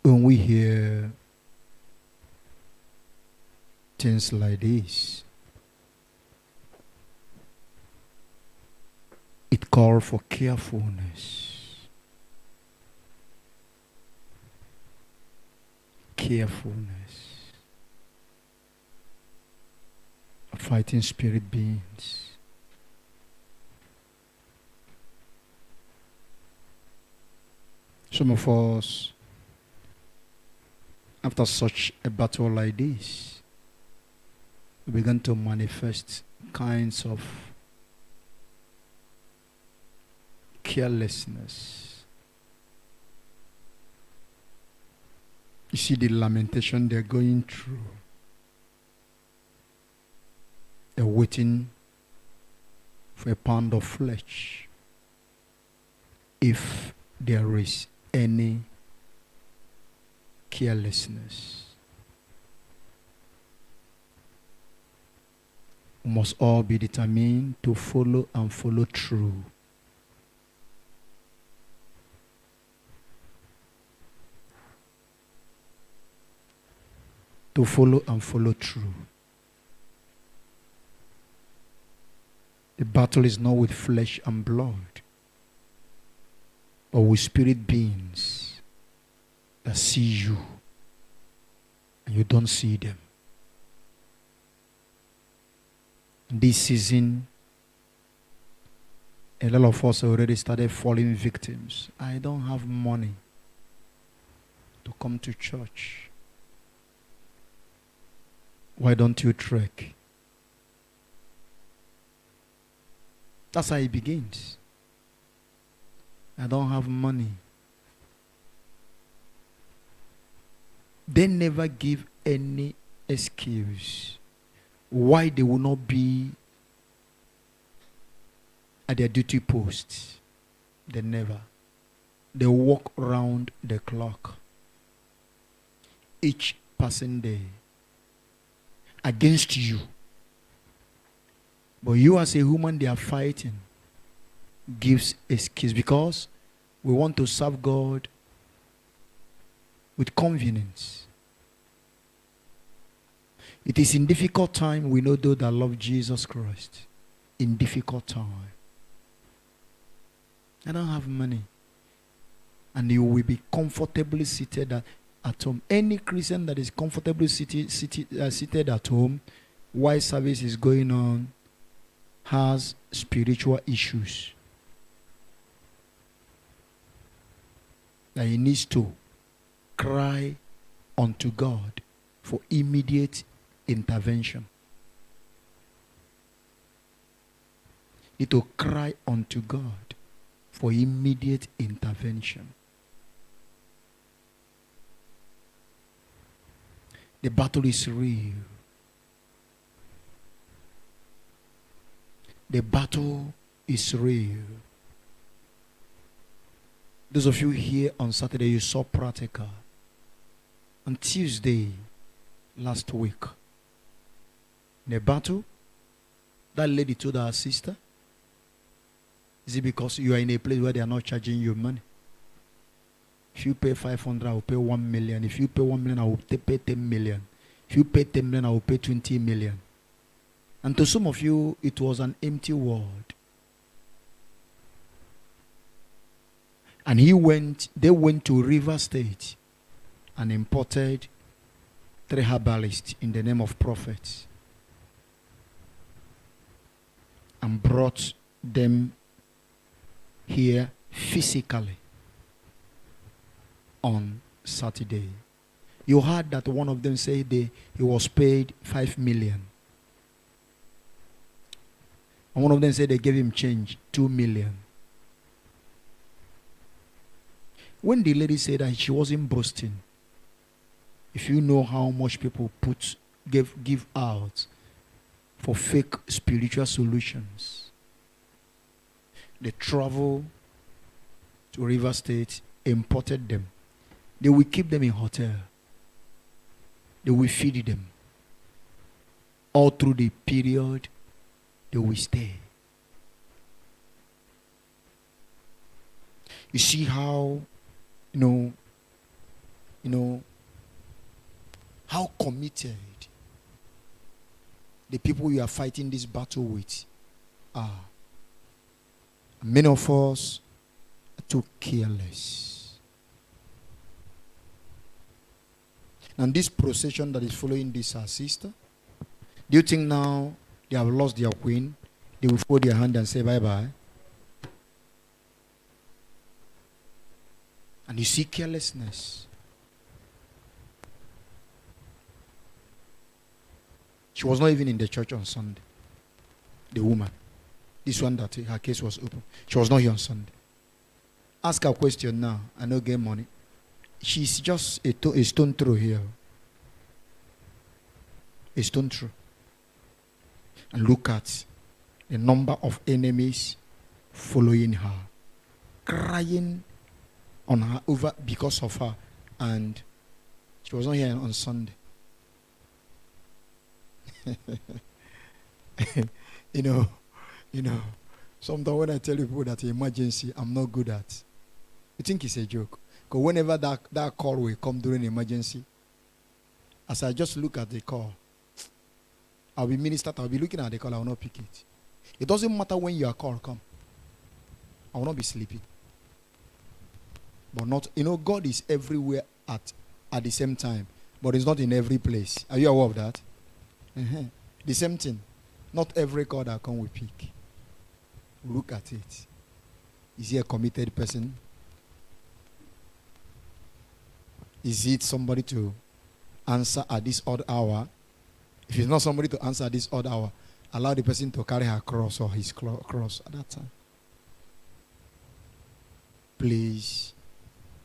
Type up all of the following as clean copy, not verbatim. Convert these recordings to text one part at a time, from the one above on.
When we hear things like this, it calls for carefulness. Carefulness. Fighting spirit beings. Some of us, after such a battle like this, we begin to manifest kinds of carelessness. You see the lamentation they're going through. They're waiting for a pound of flesh. If there is any carelessness, we must all be determined to follow and follow through. To follow and follow through. The battle is not with flesh and blood, but with spirit beings that see you and you don't see them. This season, a lot of us already started falling victims. I don't have money to come to church. Why don't you trek? That's how it begins. I don't have money. They never give any excuse why they will not be at their duty posts. They never. They walk around the clock each passing day against you. But you as a human they are fighting gives excuse because we want to serve God with convenience. It is in difficult time we know those that love Jesus Christ. In difficult time. I don't have money. And you will be comfortably seated at home. Any Christian that is comfortably seated at home while service is going on has spiritual issues that he needs to cry unto God for immediate intervention. Need to cry unto God for immediate intervention. The battle is real. The battle is real. Those of you here on Saturday, you saw practical. On Tuesday, last week, in a battle, that lady told her sister, is it because you are in a place where they are not charging you money? If you pay 500, I will pay 1 million. If you pay 1 million, I will pay 10 million. If you pay 10 million, I will pay 20 million. And to some of you, it was an empty word. And they went to River State and imported 3 herbalists in the name of prophets and brought them here physically on Saturday. You heard that one of them said he was paid 5 million. And one of them said they gave him change, 2 million. When the lady said that, she wasn't boasting. If you know how much people give out for fake spiritual solutions, they travel to River State, imported them. They will keep them in hotel. They will feed them. All through the period they will stay. You see how, you know, how committed the people you are fighting this battle with are. Many of us are too careless. And this procession that is following this, our sister, do you think now they have lost their queen, they will fold their hand and say bye-bye? And you see carelessness. She was not even in the church on Sunday. The woman. This one that her case was open. She was not here on Sunday. Ask her a question now. I know get money. She's just a stone throw here. A stone throw. And look at the number of enemies following her. Crying on her over because of her. And she was not here on Sunday. you know, sometimes when I tell people that emergency, I'm not good at. You think it's a joke? Because whenever that call will come during emergency, as I just look at the call, I'll be ministered, I'll be looking at the call, I will not pick it. It doesn't matter when your call come. I will not be sleeping. But not, God is everywhere at the same time, but it's not in every place. Are you aware of that? The same thing. Not every call that come will pick. Look at it. Is he a committed person? Is it somebody to answer at this odd hour? If it's not somebody to answer at this odd hour, allow the person to carry her cross or his cross at that time. Please,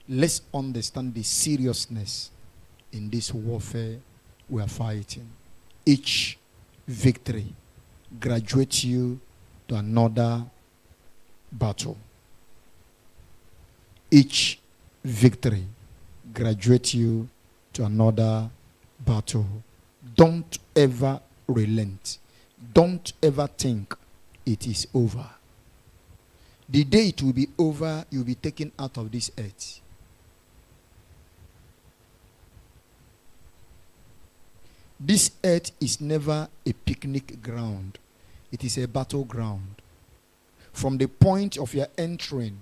let's understand the seriousness in this warfare we are fighting. Each victory graduates you to another battle. Each victory graduates you to another battle. Don't ever relent. Don't ever think it is over. The day it will be over, you'll be taken out of this earth. This earth is never a picnic ground. It is a battleground. From the point of your entering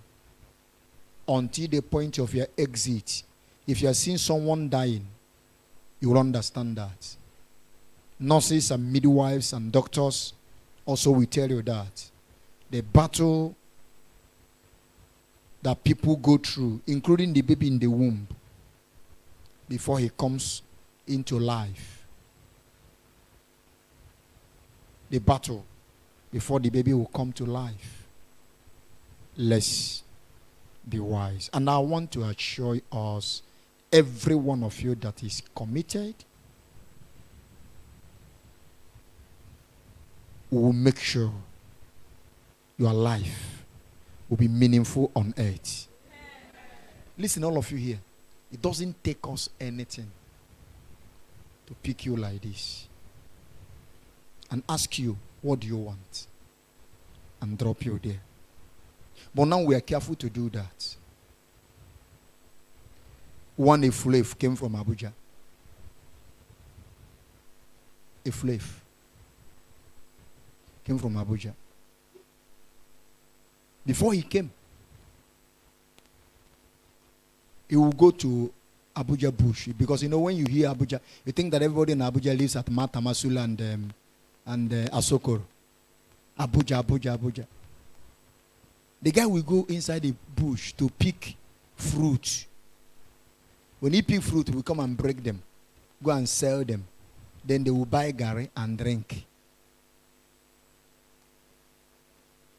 until the point of your exit, if you are seeing someone dying, you will understand that. Nurses and midwives and doctors also will tell you that. The battle that people go through, including the baby in the womb, before he comes into life. The battle before the baby will come to life. Let's be wise. And I want to assure us, every one of you that is committed, will make sure your life will be meaningful on earth. Listen, all of you here, it doesn't take us anything to pick you like this and ask you, what do you want? And drop you there. But now we are careful to do that. One Eflave came from Abuja. Eflave came from Abuja. Before he came, he will go to Abuja bush. Because when you hear Abuja, you think that everybody in Abuja lives at Matamasula and Asokoro. Abuja. The guy will go inside the bush to pick fruit. When he pick fruit, he will come and break them, go and sell them. Then they will buy gari and drink.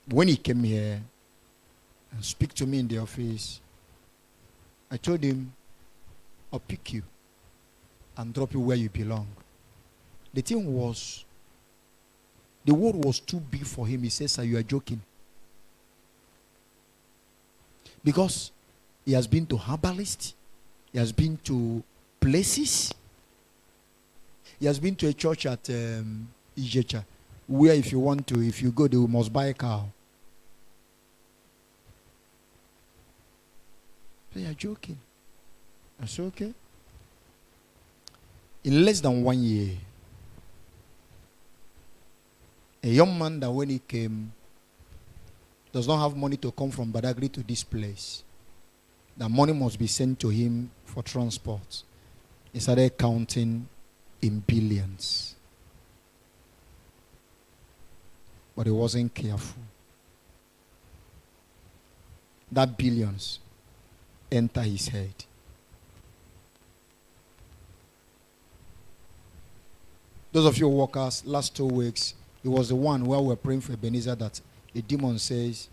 When he came here and speak to me in the office, I told him, I'll pick you and drop you where you belong. The thing was, the word was too big for him. He says, sir, you are joking. Because he has been to herbalists, he has been to places, he has been to a church at Ijecha, where if you go, they must buy a cow. So you are joking. I said, okay. In less than 1 year, a young man that when he came does not have money to come from Badagry to this place. The money must be sent to him for transport. He started counting in billions. But he wasn't careful. That billions enter his head. Those of you workers, last 2 weeks, it was the one where we were praying for Ebenezer that a demon says,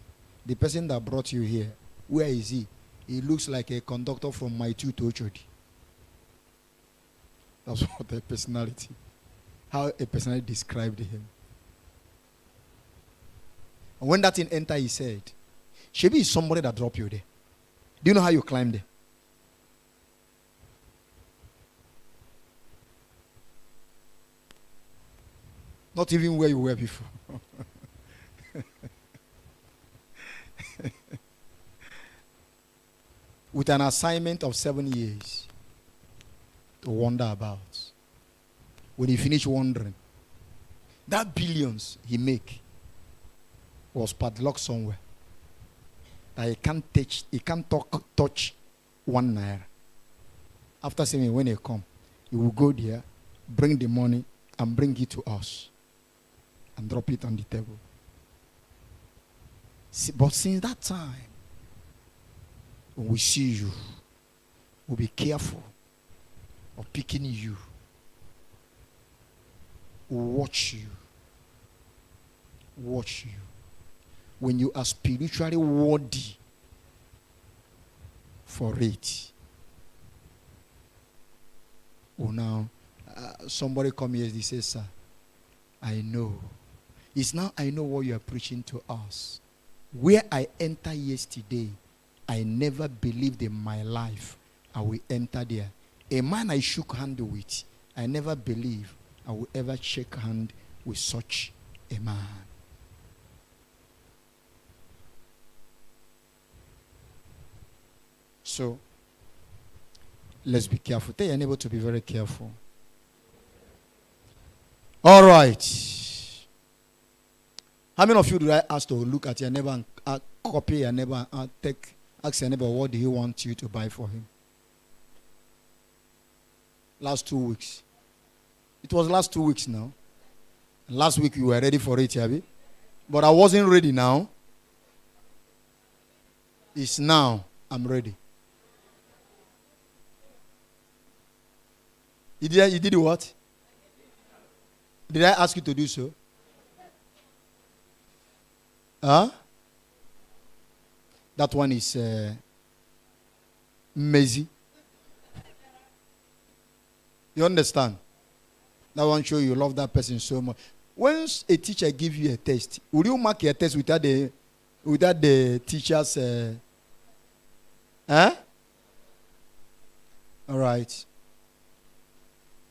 the person that brought you here, where is he? He looks like a conductor from my 2 to Ochodi. That's what the personality, how a personality described him. And when that thing entered, he said, Shebi is somebody that dropped you there. Do you know how you climb there? Not even where you were before. With an assignment of 7 years to wander about. When he finished wandering, that billions he make was padlocked somewhere. That he can't touch 1 naira. After saying when he come, he will go there, bring the money, and bring it to us. And drop it on the table. But since that time, when we see you, we'll be careful of picking you. We'll watch you. Watch you. When you are spiritually worthy for it. Oh, now, somebody come here and says, sir, I know. It's now I know what you are preaching to us. Where I entered yesterday, I never believed in my life I will enter there. A man I shook hand with, I never believed I will ever shake hand with such a man. So, let's be careful. Tell your neighbor to be very careful. All right. How many of you do I ask to look at your neighbor and copy your neighbor and ask your neighbor what do he want you to buy for him? Last 2 weeks. It was last 2 weeks now. Last week you were ready for it, Yabi. But I wasn't ready now. It's now I'm ready. You did what? Did I ask you to do so? Huh? That one is Maisie. You understand? That one show you love that person so much. Once a teacher gives you a test, will you mark your test without the teacher's huh? All right.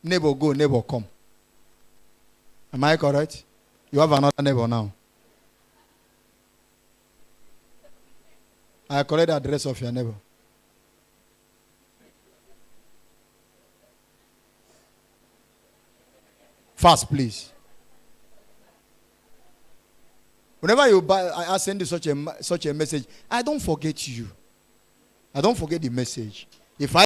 Neighbor go, neighbor come. Am I correct? You have another neighbor now. I collect the address of your neighbor. Fast, please. Whenever I send you such a message, I don't forget you. I don't forget the message. If I